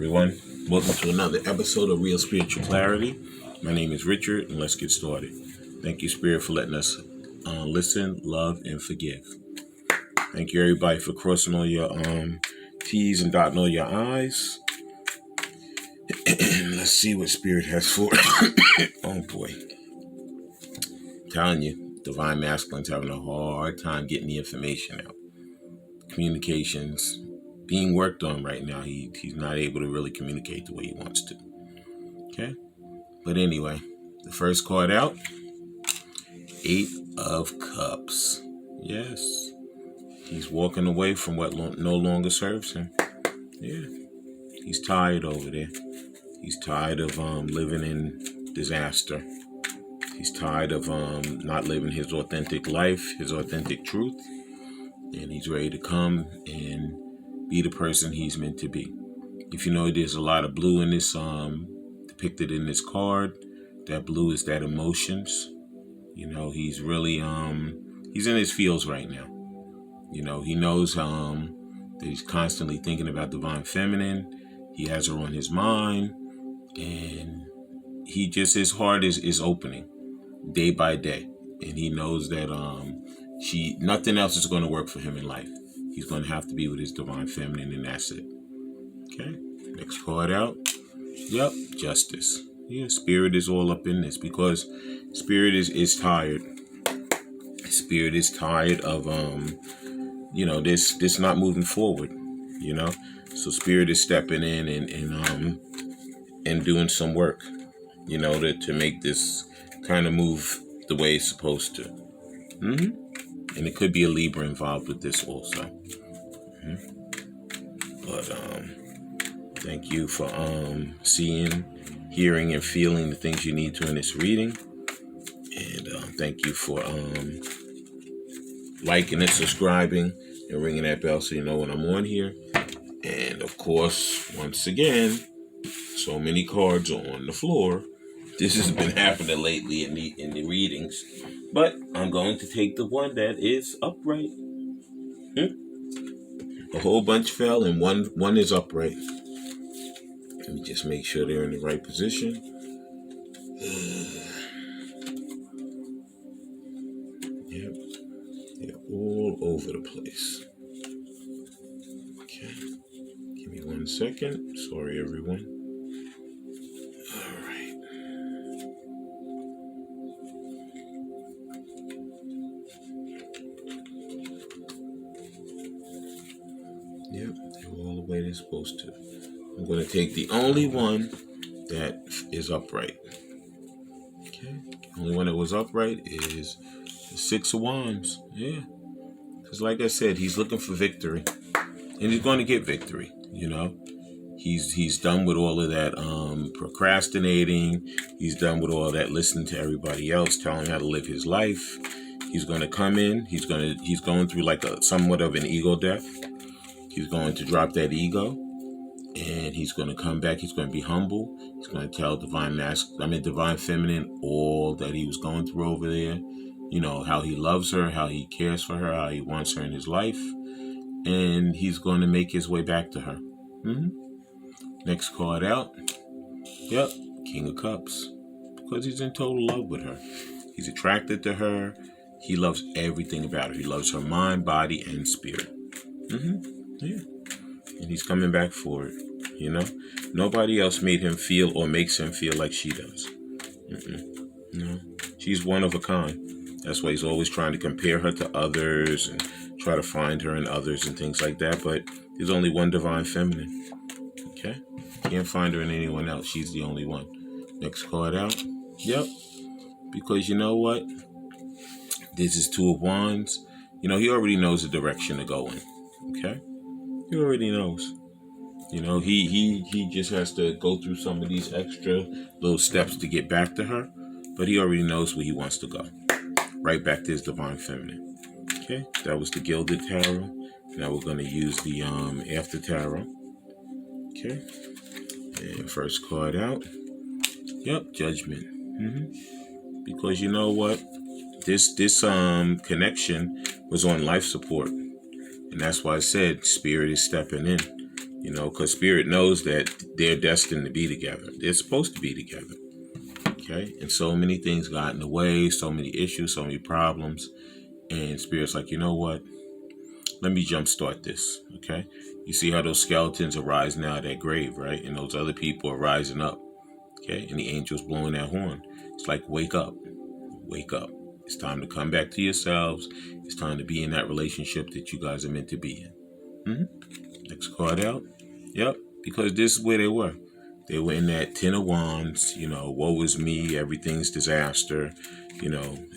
everyone. Welcome to another episode of Real Spiritual Clarity. My name is Richard, and let's get started. Thank you, Spirit, for letting us listen, love, and forgive. Thank you, everybody, for crossing all your T's and dotting all your I's. Let's see what Spirit has for Oh, boy. I'm telling you, Divine Masculine's having a hard time getting the information out. Communications being worked on right now. He's not able to really communicate the way he wants to. Okay? But anyway, the first card out, 8 of Cups. Yes. He's walking away from what no longer serves him. Yeah. He's tired over there. He's tired of living in disaster. He's tired of not living his authentic life, his authentic truth. And he's ready to come and be the person he's meant to be. If you know, there's a lot of blue in this, depicted in this card. That blue is that emotions. You know, he's really, he's in his feels right now. You know, he knows that he's constantly thinking about Divine Feminine. He has her on his mind. And he just, his heart is opening day by day. And he knows that nothing else is going to work for him in life. He's going to have to be with his Divine Feminine, and that's it. Okay, next card out. Yep, Justice. Yeah, Spirit is all up in this because Spirit is tired. Spirit is tired of this not moving forward. You know, so Spirit is stepping in and doing some work. You know, to make this kind of move the way it's supposed to. And it could be a Libra involved with this also. But thank you for seeing, hearing, and feeling the things you need to in this reading. And thank you for liking and subscribing and ringing that bell so you know when I'm on here. And of course, once again, so many cards are on the floor. This has been happening lately in the readings. But I'm going to take the one that is upright. A whole bunch fell and one is upright. Let me just make sure they're in the right position. Yep. They're all over the place. Okay. Give me 1 second. Sorry, everyone. Yep, they're all the way they're supposed to. I'm going to take the only one that is upright. Okay, the only one that was upright is the 6 of Wands. Yeah, because like I said, he's looking for victory, and he's going to get victory. You know, he's done with all of that procrastinating. He's done with all that listening to everybody else, telling him how to live his life. He's going to come in. He's going through like somewhat of an ego death. He's going to drop that ego, and he's going to come back. He's going to be humble. He's going to tell Divine Feminine all that he was going through over there. You know, how he loves her, how he cares for her, how he wants her in his life. And he's going to make his way back to her. Next card out. Yep, King of Cups. Because he's in total love with her. He's attracted to her. He loves everything about her. He loves her mind, body, and spirit. Yeah. And he's coming back for it. You know? Nobody else made him feel or makes him feel like she does. No. She's one of a kind. That's why he's always trying to compare her to others and try to find her in others and things like that. But there's only one Divine Feminine. Okay? Can't find her in anyone else. She's the only one. Next card out. Yep. Because you know what? This is 2 of Wands. You know, he already knows the direction to go in. Okay? He already knows. You know, he just has to go through some of these extra little steps to get back to her. But he already knows where he wants to go. Right back to his Divine Feminine. Okay? That was the Gilded Tarot. Now we're going to use the After Tarot. Okay? And first card out. Yep, Judgment. Because you know what? This connection was on life support. And that's why I said Spirit is stepping in. because Spirit knows that they're destined to be together. They're supposed to be together. Okay, and so many things got in the way, so many issues, so many problems, and Spirit's like, you know what? Let me jumpstart this. Okay, you see how those skeletons are rising out of that grave, right? And those other people are rising up. Okay, and the angel's blowing that horn. It's like, wake up, wake up. It's time to come back to yourselves. It's time to be in that relationship that you guys are meant to be in. Next card out. Yep, because this is where they were. They were in that 10 of Wands, woe is me, everything's disaster,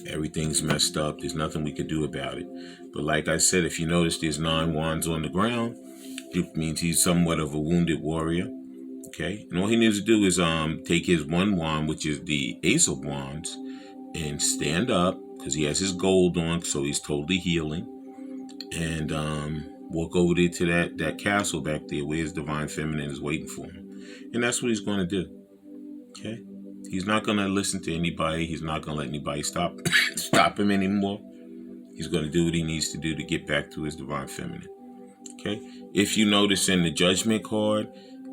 everything's messed up, there's nothing we could do about it. But like I said, if you notice there's 9 wands on the ground, it means he's somewhat of a wounded warrior, okay? And all he needs to do is take his 1 wand, which is the Ace of Wands, and stand up, because he has his gold on, so he's totally healing, and walk over there to that castle back there where his Divine Feminine is waiting for him. And that's what he's going to do. Okay? He's not going to listen to anybody. He's not going to let anybody stop him anymore. He's going to do what he needs to do to get back to his Divine Feminine. Okay? If you notice in the Judgment card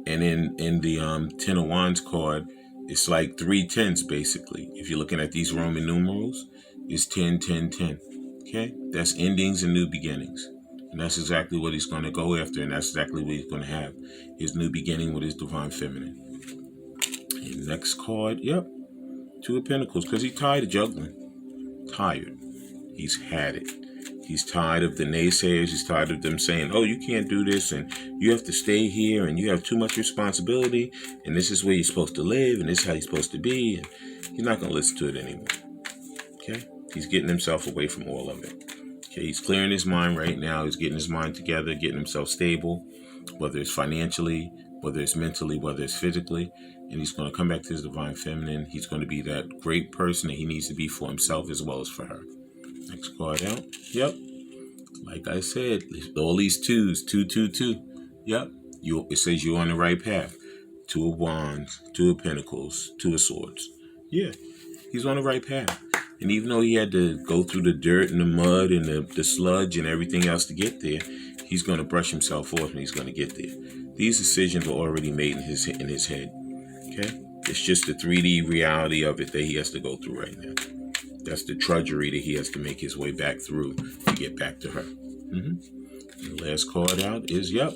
and in the 10 of Wands card, it's like 3 10s basically. If you're looking at these Roman numerals, it's 10, 10, 10. Okay? That's endings and new beginnings. And that's exactly what he's going to go after, and that's exactly what he's going to have. His new beginning with his Divine Feminine. And next card, yep, 2 of Pentacles, because he's tired of juggling. Tired. He's had it. He's tired of the naysayers. He's tired of them saying, oh, you can't do this, and you have to stay here, and you have too much responsibility, and this is where you're supposed to live, and this is how you're supposed to be, and he's not going to listen to it anymore. Okay? He's getting himself away from all of it. Okay, he's clearing his mind right now. He's getting his mind together, getting himself stable, whether it's financially, whether it's mentally, whether it's physically. And he's going to come back to his Divine Feminine. He's going to be that great person that he needs to be for himself as well as for her. Next card out. Yep. Like I said, all these 2s, 2, 2, 2. Yep. It says you're on the right path. 2 of Wands, 2 of Pentacles, 2 of Swords. Yeah, he's on the right path. And even though he had to go through the dirt and the mud and the sludge and everything else to get there, he's going to brush himself off and he's going to get there. These decisions are already made in his head. Okay? It's just the 3D reality of it that he has to go through right now. That's the trudgery that he has to make his way back through to get back to her. The last card out is, yep,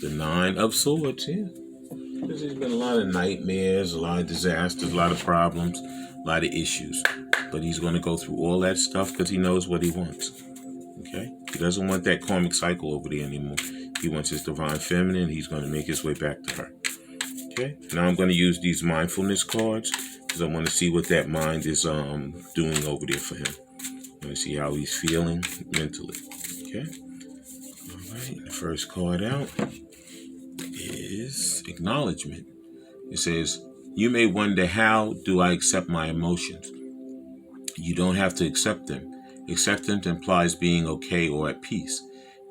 the 9 of Swords. Yeah. Because there's been a lot of nightmares, a lot of disasters, a lot of problems, a lot of issues. But he's going to go through all that stuff because he knows what he wants. Okay? He doesn't want that karmic cycle over there anymore. He wants his Divine Feminine. He's going to make his way back to her. Okay? Now I'm going to use these mindfulness cards because I want to see what that mind is doing over there for him. I want to see how he's feeling mentally. Okay? All right. The first card out is Acknowledgement. It says, you may wonder, how do I accept my emotions? You don't have to accept them. Acceptance implies being okay or at peace.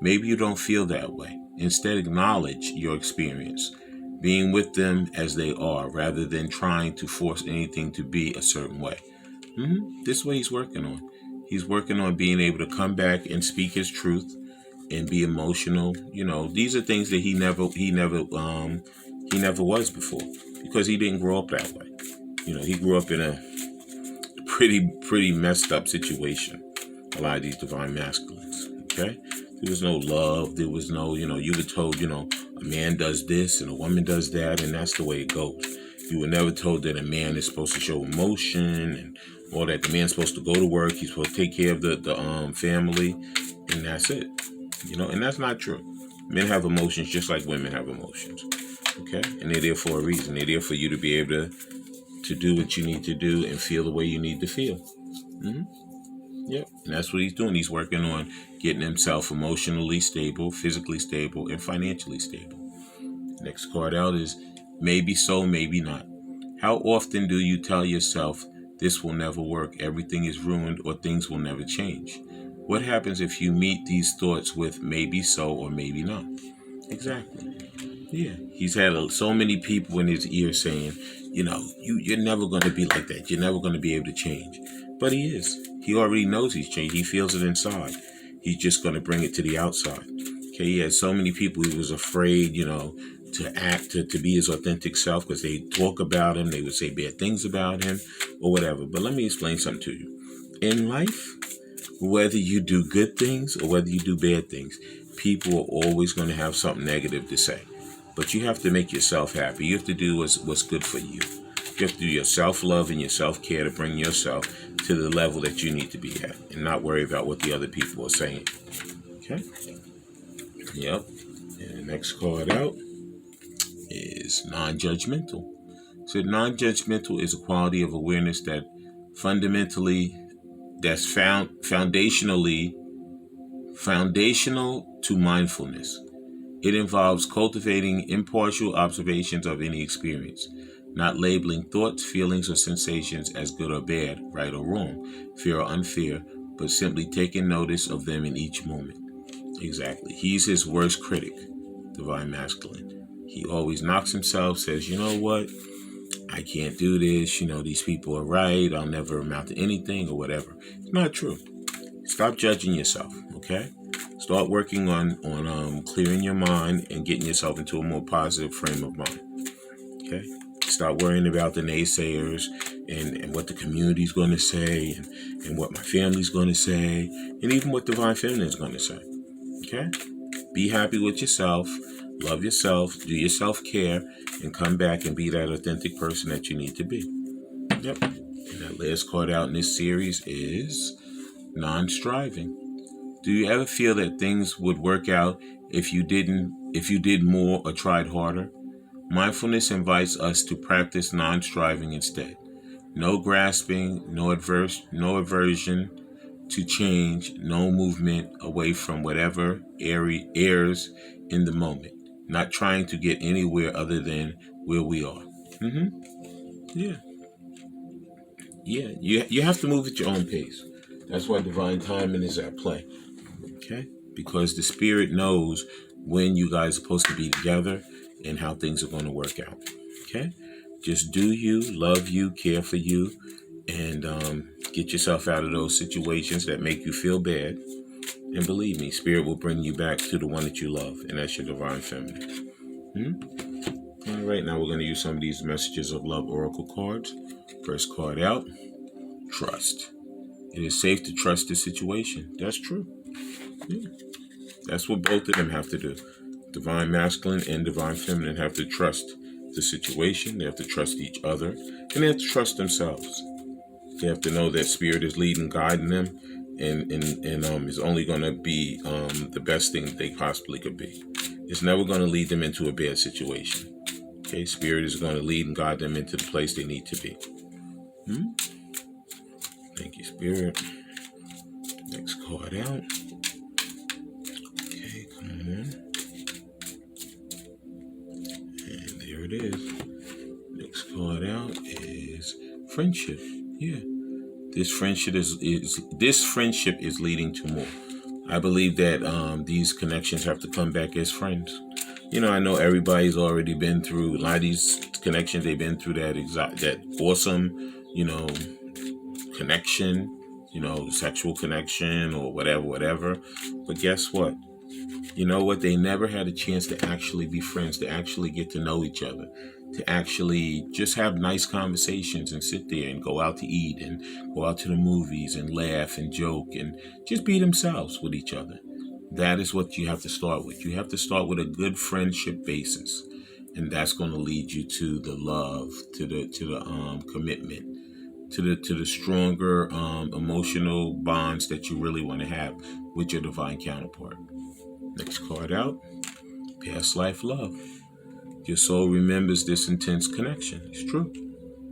Maybe you don't feel that way. Instead, acknowledge your experience, being with them as they are, rather than trying to force anything to be a certain way. This is what he's working on. He's working on being able to come back and speak his truth and be emotional. These are things that he never was before, because he didn't grow up that way. He grew up in a pretty messed up situation. A lot of these divine masculines. Okay, there was no love. There was no, you were told, a man does this and a woman does that, and that's the way it goes. You were never told that a man is supposed to show emotion and all that. The man's supposed to go to work. He's supposed to take care of the family, and that's it. And that's not true. Men have emotions just like women have emotions. Okay, and they're there for a reason. They're there for you to be able to do what you need to do and feel the way you need to feel. Yep, and that's what he's doing. He's working on getting himself emotionally stable, physically stable, and financially stable. Next card out is maybe so, maybe not. How often do you tell yourself this will never work, everything is ruined, or things will never change? What happens if you meet these thoughts with maybe so or maybe not? Exactly. Yeah, he's had so many people in his ear saying, you're never going to be like that. You're never going to be able to change. But he is. He already knows he's changed. He feels it inside. He's just going to bring it to the outside. Okay, he had so many people he was afraid, to act, to be his authentic self, because they talk about him, they would say bad things about him or whatever. But let me explain something to you. In life, whether you do good things or whether you do bad things, people are always going to have something negative to say. But you have to make yourself happy. You have to do what's good for you. You have to do your self-love and your self-care to bring yourself to the level that you need to be at and not worry about what the other people are saying. Okay? Yep. And the next card out is non-judgmental. So non-judgmental is a quality of awareness that's foundational to mindfulness. It involves cultivating impartial observations of any experience, not labeling thoughts, feelings, or sensations as good or bad, right or wrong, fair or unfair, but simply taking notice of them in each moment. Exactly. He's his worst critic, Divine Masculine. He always knocks himself, says, you know what? I can't do this. These people are right. I'll never amount to anything or whatever. It's not true. Stop judging yourself, okay? Start working on clearing your mind and getting yourself into a more positive frame of mind, okay? Stop worrying about the naysayers and what the community's going to say and what my family's going to say and even what Divine Feminine is going to say, okay? Be happy with yourself, love yourself, do your self-care, and come back and be that authentic person that you need to be. Yep. And that last card out in this series is non-striving. Do you ever feel that things would work out if you did more or tried harder? Mindfulness invites us to practice non-striving instead. No grasping, no aversion to change, no movement away from whatever airs in the moment. Not trying to get anywhere other than where we are. Yeah. Yeah. You have to move at your own pace. That's why divine timing is at play. Okay? Because the spirit knows when you guys are supposed to be together and how things are going to work out. Okay? Just do you, love you, care for you, and get yourself out of those situations that make you feel bad. And believe me, spirit will bring you back to the one that you love, and that's your divine feminine. All right, now we're going to use some of these messages of love oracle cards. First card out, trust. It is safe to trust the situation. That's true. Yeah. That's what both of them have to do. Divine masculine and divine feminine have to trust the situation. They have to trust each other, and they have to trust themselves. They have to know that spirit is leading, guiding them, and is only going to be the best thing they possibly could be. It's never going to lead them into a bad situation. Okay, spirit is going to lead and guide them into the place they need to be. Thank you, spirit. Next card out. Okay, come on. And there it is. Next card out is friendship. Yeah. This friendship is leading to more. I believe that these connections have to come back as friends. I know everybody's already been through a lot of these connections. They've been through that awesome, connection, sexual connection or whatever. But guess what? You know what? They never had a chance to actually be friends, to actually get to know each other, to actually just have nice conversations and sit there and go out to eat and go out to the movies and laugh and joke and just be themselves with each other. That is what you have to start with. You have to start with a good friendship basis, and that's going to lead you to the love, to the commitment, to the stronger emotional bonds that you really want to have with your divine counterpart. Next card out, past life love. Your soul remembers this intense connection. It's true.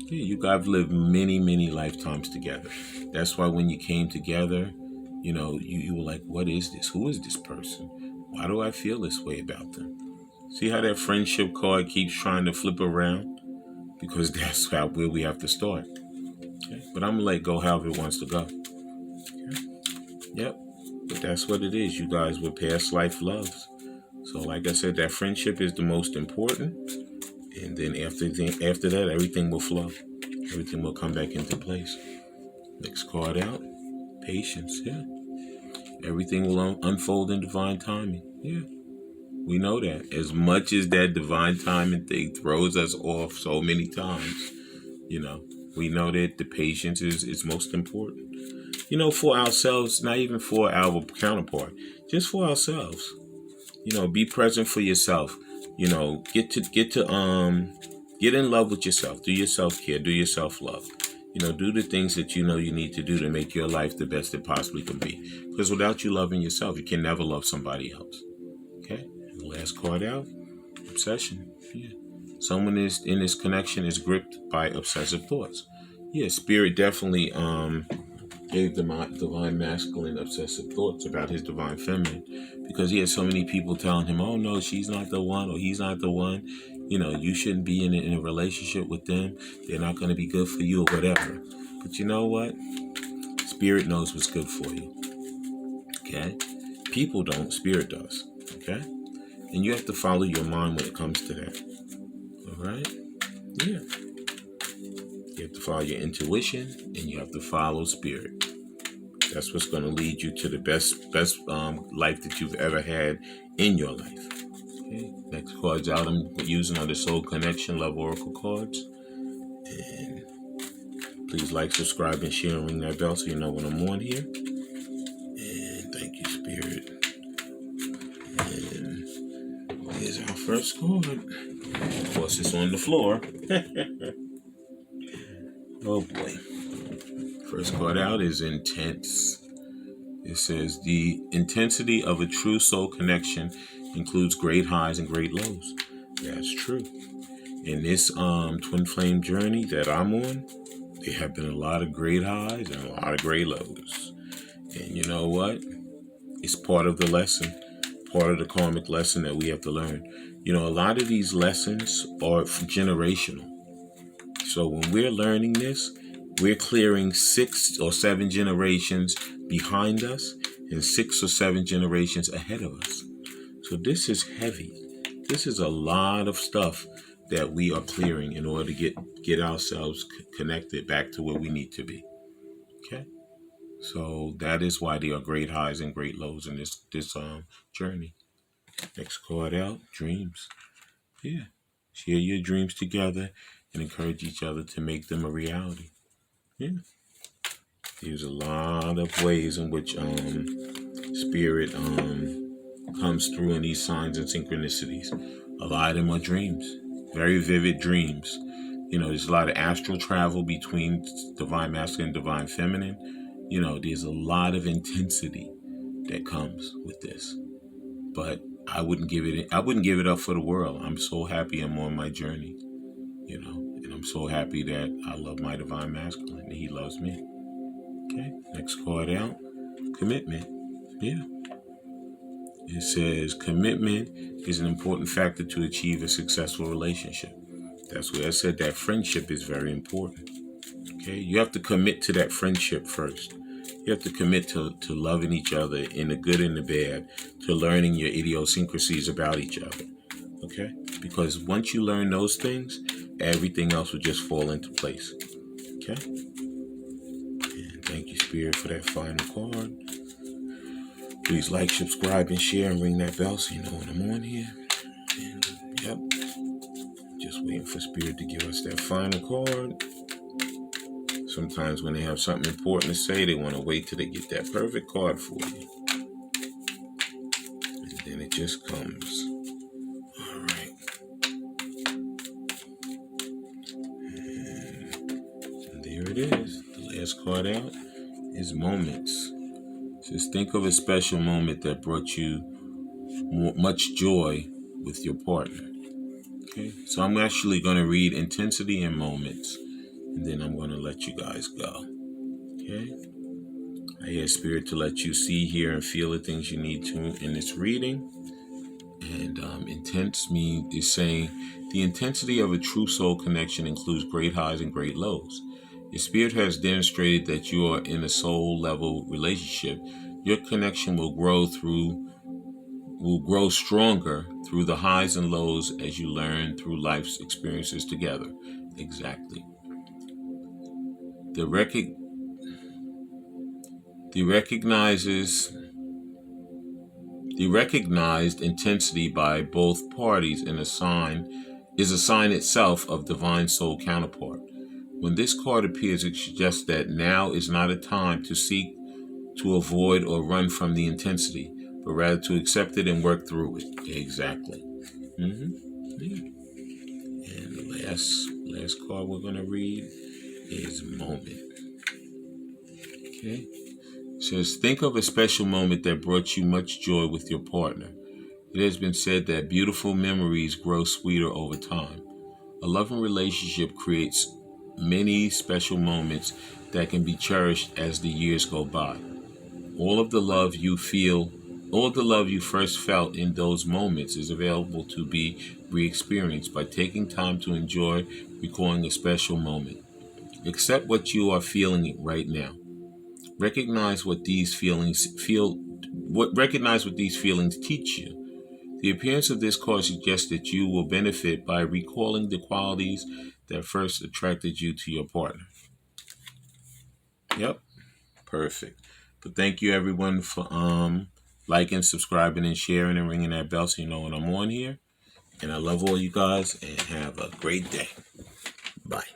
Yeah, you guys lived many, many lifetimes together. That's why when you came together, you were like, what is this? Who is this person? Why do I feel this way about them? See how that friendship card keeps trying to flip around? Because that's where we have to start. Okay? But I'm going to let go however it wants to go. Okay? Yep. But that's what it is. You guys were past life loves. So like I said, that friendship is the most important. And then after that, everything will flow. Everything will come back into place. Next card out. Patience. Yeah. Everything will unfold in divine timing. Yeah. We know that. As much as that divine timing thing throws us off so many times, you know, we know that the patience is most important. For ourselves, not even for our counterpart, just for ourselves. Be present for yourself. Get in love with yourself. Do your self-care, do your self-love. Do the things that you need to do to make your life the best it possibly can be. Because without you loving yourself, you can never love somebody else. Okay? And the last card out, obsession. Yeah. Someone is in this connection is gripped by obsessive thoughts. Yeah, spirit definitely gave the divine masculine obsessive thoughts about his divine feminine, because he had so many people telling him, oh no, she's not the one, or he's not the one. You shouldn't be in a relationship with them. They're not going to be good for you, or whatever. But you know what? Spirit knows what's good for you. Okay? People don't, spirit does. Okay? And you have to follow your mind when it comes to that. All right? Yeah. You have to follow your intuition, and you have to follow spirit. That's what's going to lead you to the best life that you've ever had in your life. Okay. Next cards out I'm using are the Soul Connection Love Oracle cards. And please like, subscribe, and share, and ring that bell so you know when I'm on here. And thank you, Spirit. And here's our first card. Of course, it's on the floor. Oh boy. First card out is Intense. It says, the intensity of a true soul connection includes great highs and great lows. That's true. In this twin flame journey that I'm on, there have been a lot of great highs and a lot of great lows. And you know what? It's part of the lesson, part of the karmic lesson that we have to learn. A lot of these lessons are generational. So when we're learning this, we're clearing 6 or 7 generations behind us and 6 or 7 generations ahead of us. So this is heavy. This is a lot of stuff that we are clearing in order to get ourselves connected back to where we need to be. Okay? So that is why there are great highs and great lows in this journey. Next card out, dreams. Yeah. Share your dreams together and encourage each other to make them a reality. Yeah. There's a lot of ways in which spirit comes through in these signs and synchronicities. A lot of them are dreams, very vivid dreams. There's a lot of astral travel between divine masculine and divine feminine. There's a lot of intensity that comes with this. But I wouldn't give it up for the world. I'm so happy I'm on my journey, and I'm so happy that I love my divine masculine and he loves me. Okay, next card out, commitment. Yeah. It says commitment is an important factor to achieve a successful relationship. That's where I said that friendship is very important. Okay, you have to commit to that friendship first. You have to commit to loving each other in the good and the bad, to learning your idiosyncrasies about each other. Okay, because once you learn those things, everything else will just fall into place. Okay, and thank you, Spirit, for that final card. Please like, subscribe, and share, and ring that bell so you know when I'm on here. And, yep. Just waiting for Spirit to give us that final card. Sometimes when they have something important to say, they want to wait till they get that perfect card for you. And then it just comes. All right. And there it is. The last card out is moments. Just think of a special moment that brought you much joy with your partner. Okay, so I'm actually going to read intensity and moments, and then I'm going to let you guys go. Okay, I ask Spirit to let you see, hear, and feel the things you need to in this reading. And intense is saying the intensity of a true soul connection includes great highs and great lows. Your spirit has demonstrated that you are in a soul level relationship. Your connection will grow stronger through the highs and lows as you learn through life's experiences together. Exactly. The recognizes The recognized intensity by both parties is a sign itself of divine soul counterpart. When this card appears, it suggests that now is not a time to seek to avoid or run from the intensity, but rather to accept it and work through it. Exactly. Yeah. And the last card we're going to read is Moment. Okay. It says, think of a special moment that brought you much joy with your partner. It has been said that beautiful memories grow sweeter over time. A loving relationship creates many special moments that can be cherished as the years go by. All of the love you first felt in those moments is available to be re-experienced by taking time to enjoy recalling a special moment. Accept what you are feeling right now. Recognize what these feelings teach you. The appearance of this card suggests that you will benefit by recalling the qualities that first attracted you to your partner. Yep, perfect. But thank you everyone for liking, subscribing, and sharing, and ringing that bell so you know when I'm on here. And I love all you guys, and have a great day. Bye.